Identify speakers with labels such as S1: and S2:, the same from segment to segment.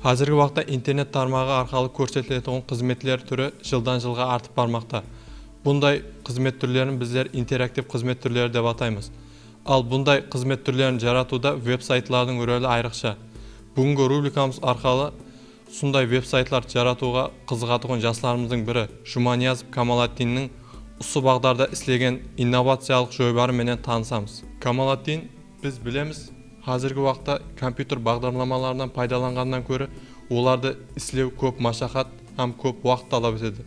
S1: Hozirgi vaqtda internet tarmog'i orqali ko'rsatiladigan xizmatlar turi yildan yilga ortib bormoqda. Bunday xizmat turlarini bizlar interaktiv xizmat turlari deb ataymiz. Al bunday xizmat turlarini yaratuvda veb-saytlarning roli ayriqcha. Bugungi rubrikamiz orqali shunday veb-saytlar yaratuvga qiziqadigan yoshlarımızın biri Shumaniyazov Kamoliddinning usul bag'darda ishlagan innovatsiyalik jo'ylari bilan tanishamiz. Kamoliddin, biz bilamiz, hozirgi vaqtda kompyuter bag'darlamalaridan foydalangandan ko'ra ularda ishlav ko'p mashaqqat ham ko'p vaqt talab etadi.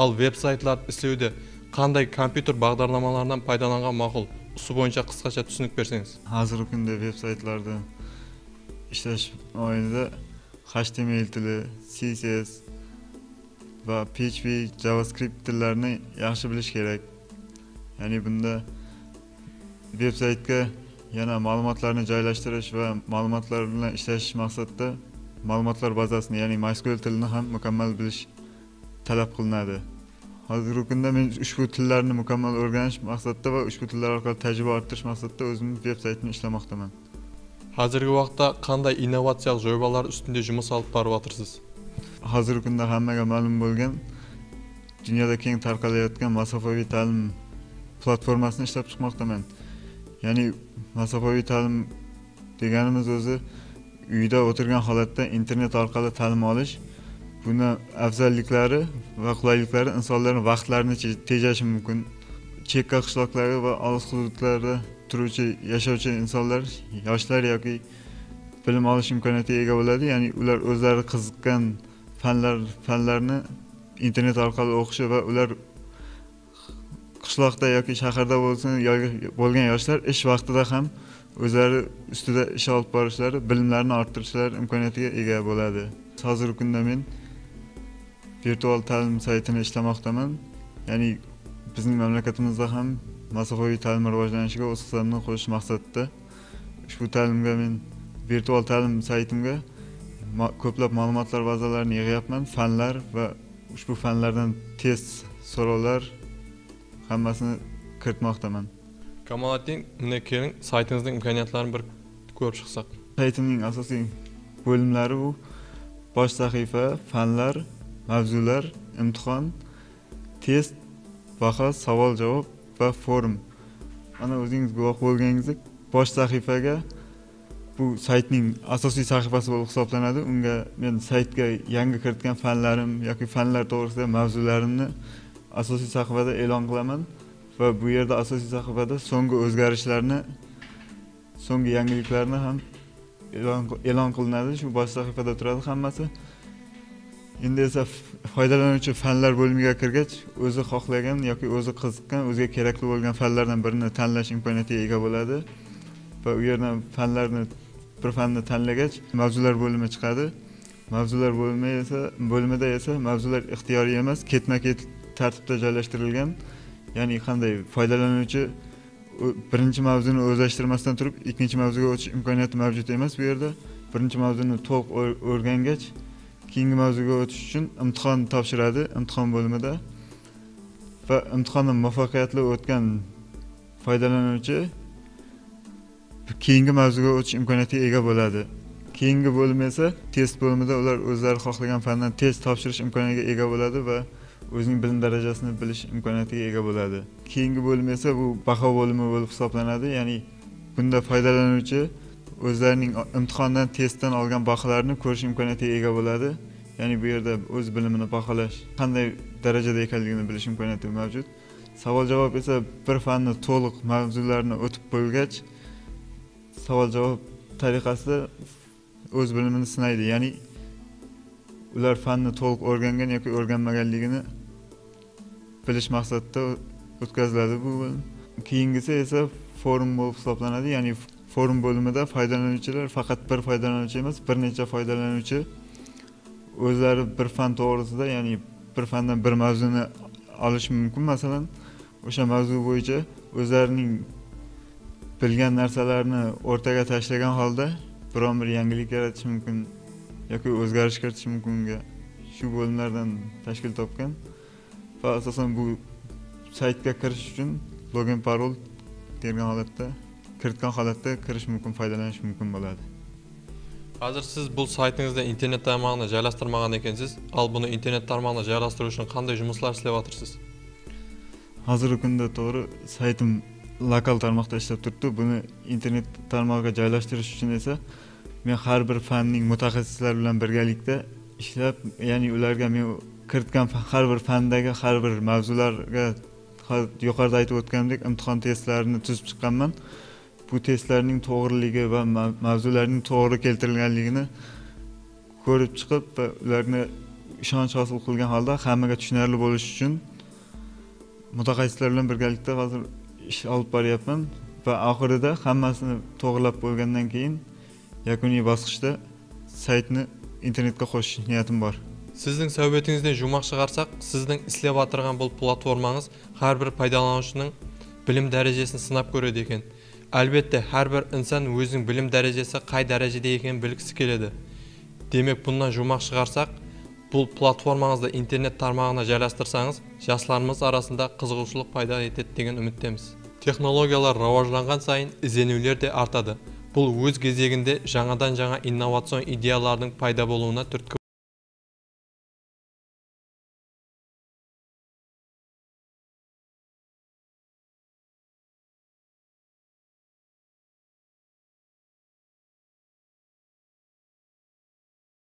S1: Al veb-saytlar ishlovda qanday kompyuter bag'darlamalaridan foydalangan ma'qul? Usul bo'yicha qisqacha tushunib bersangiz.
S2: Hozirgi kunda veb-saytlarda ishlash mobaynida HTML tili, CSS va PHP, JavaScript tillarini yaxshi bilish kerak. Ya'ni bunda veb-saytga yana ma'lumotlarni joylashtirish va ma'lumotlar bilan ishlash maqsadida ma'lumotlar bazasini, ya'ni MySQL tilini ham mukammal bilish talab qilinadi. Hozirgi kunda men ushbu tillarni mukammal o'rganish maqsadida va ushbu tillar orqali tajriba orttirish maqsadida o'zimning veb-saytimni ishlamoqdaman.
S1: Hozirgi vaqtda qanday innovatsiya jo'ybalar ustida жұмыс olib boryapsiz?
S2: Hozirgi kunda hammaga ma'lum bo'lgan dunyoda keng tarqalayotgan masofaviy ta'lim platformasini ishlab chiqmoqdaman. Ya'ni masofaviy ta'lim deganimiz o'zi uyda o'tirgan holatda internet orqali ta'lim olish. Buni afzalliklari va qulayliklari insonlarning vaqtlarini tejashi mumkin. Chekka qishloqlarda va olis hududlarda turuvchi yashovchi insonlar, yoshlar yoki bilim olish imkoniyatiga ega bo'ladi. Ya'ni ular o'zlari qiziqqan fanlarni internet orqali o'qishi va ular qishloqda yoki shaharda bo'lgan yoshlar ish vaqtida ham o'zlari ustida ish olib borishlari, bilimlarini orttirishlari imkoniyatiga ega bo'ladi. Hozirgi kunda men virtual ta'lim saytini ishlamoqdaman. Ya'ni bizning mamlakatimizda ham masofaviy ta'lim rivojlanishiga o'z hissamni qo'shish maqsadida ushbu ta'limga men virtual ta'lim saytimga ko'plab ma'lumotlar bazalarini yig'yapman. Fanlar va ushbu fanlardan test so'rovlar hammasini kiritmoqdaman.
S1: Kamoliddin, undan keyin saytingizning imkoniyatlarini bir ko'rib chiqsak.
S2: Saytimning asosiy bo'limlari bu bosh sahifa, fanlar, mavzular, imtihon, test, baho, savol-javob va forum. Ana o'zingiz guvoh bo'lganingizdek, bosh sahifaga bu saytning asosiy sahifasi bo'lib hisoblanadi. Unga men saytga yangi kiritgan fanlarim yoki fanlar to'g'risida mavzularimni asosiy sahifada e'lon qilaman va bu yerda asosiy sahifada so'nggi o'zgarishlarni, so'nggi yangiliklarni ham e'lon qilinadi. Shu bosh sahifada turadi hammasi. Endi esa foydalanuvchi fanlar bo'limiga kirgach, o'zi xohlagan yoki o'zi qiziqqan, o'ziga kerakli bo'lgan fanlardan birini tanlash imkoniyatiga ega bo'ladi va u yerdan bir fanni tanlagach, mavzular bo'limi chiqadi. Mavzular bo'limida esa mavzular ixtiyoriy emas, ketma-ket tartibda joylashtirilgan. Ya'ni qanday foydalanuvchi birinchi mavzuni o'zlashtirmasdan turib, ikkinchi mavzuga o'tish imkoniyati mavjud emas bu yerda. Birinchi mavzuni to'liq o'rgangach, keyingi mavzuga o'tish uchun imtihon topshiradi imtihon bo'limida va imtihonni muvaffaqiyatli o'tgan foydalanuvchi keyingi mavzuga o'tish imkoniyatiga ega bo'ladi. Keyingi bo'lim esa test bo'limida ular o'zlari xohlagan fandan test topshirish imkoniyatiga ega bo'ladi va o'zining bilim darajasini bilish imkoniyatiga ega bo'ladi. Keyingi bo'lim esa bu baho bo'limi bo'lib hisoblanadi. Ya'ni bunda foydalanuvchi o'zlarining imtihondan, testdan olgan baholarni ko'rish imkoniyatiga ega bo'ladi. Ya'ni bu yerda o'z bilimini baholash, qanday darajada ekanligini bilish imkoniyati mavjud. Savol-javob esa bir fanni to'liq mavzularni o'tib bo'lgach, savol-javob tariqasida o'z bilimini sinaydi. Ya'ni ular fanni to'liq o'rgangan yoki o'rganmaganligini bilish maqsadida o'tkaziladi bu bo'lim. Keyingisi esa forum bo'lib hisoblanadi. Ya'ni forum bo'limida foydalanuvchilar faqat bir foydalanuvchi emas, bir necha foydalanuvchi o'zlari bir fan to'g'risida, ya'ni bir fandan bir mavzuni olish mumkin. Masalan, o'sha mavzu bo'yicha o'zlarining bilgan narsalarini o'rtaga tashlagan holda biron bir yangilik yaratish mumkin yoki o'zgarish kiritish mumkin unga. Shu bo'limlardan tashkil topgan va asosan bu saytga kirish uchun login parol degan holatda kiritgan holatda kirish mumkin, foydalanish mumkin bo'ladi.
S1: Қазір сіз бұл сайтыңызда интернет тармағына жайластырмаған екенсіз. Ал бұны интернет тармағына жайластыру үшін қандай жұмыстар істеп жатырсыз?
S2: Hozirgi kunda to'g'ri saytim lokal tarmoqda ishlab turibdi. Buni internet tarmog'iga joylashtirish uchun esa men har bir fanning mutaxassislari bilan birgalikda ishlab, ya'ni ularga men kiritgan har bir fandagi har bir mavzularga yuqorida aytib o'tganimdek imtihon testlarini tuzib chiqqanman. Bu testlarning to'g'riligi va mavzularning to'g'ri keltirilganligini ko'rib chiqib va ularni ishonch hosil qilgan holda hammaga tushunarli bo'lishi uchun mutaxassislar bilan birgalikda hozir ish olib boryapman va oxirida hammasini to'g'rilab bo'lgandan keyin yakuniy bosqichda saytni internetga qo'shish niyatim bor.
S1: Sizдің сәубетіңізден жұмақ шығарсақ, сіздің істеп жатырған бұл платформаңыз әрбір пайдаланушының білім дәрежесін сынап көреді екен. Әлбетте, әрбір инсан өзінің білім дәрежесі қай дәрежеде екенін білгісі келеді. Демек, бұнdan жұмақ шығарсақ, бұл платформаңызды интернет тармағына жайластырсаңыз, жастарымыз арасында қызығушылық пайда етеді деген үміттеміз. Технологиялар рауажланған сайын ізденулер де артады. Бұл өз кезегінде жаңадан жаңа инновацион идеялардың пайда болуына түрткі